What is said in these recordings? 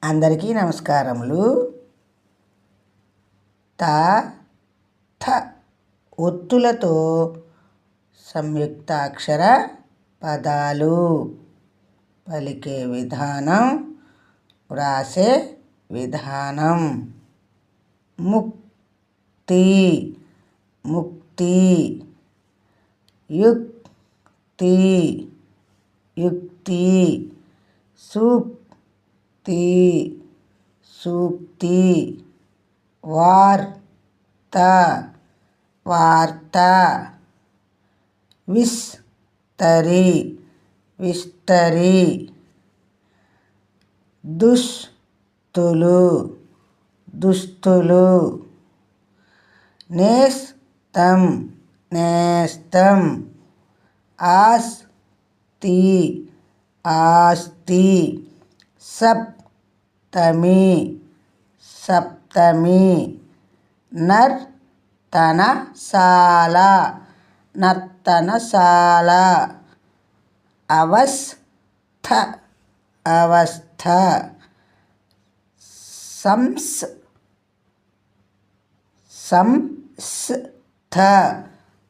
అందరికీ నమస్కారములు. త థ ఒత్తులతో సంయుక్తాక్షర పదాలు పలికే విధానం, వ్రాసే విధానం. ముక్తి, ముక్తి. యుక్తి, యుక్తి. సూక్తి, సూక్తి. వార్త, వార్త. విస్తరి, విస్తరి. దుస్తులు, దుస్తులు. నేస్తం, నేస్తం. ఆస్తి, ఆస్తి. సప్తమి, సప్తమి. నర్తనశాల, నర్తనశాల. అవస్థ, అవస్థ. సంస్థ,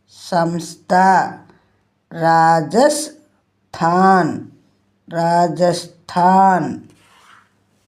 సంస్థ. రాజస్థాన్, రాజస్థాన్.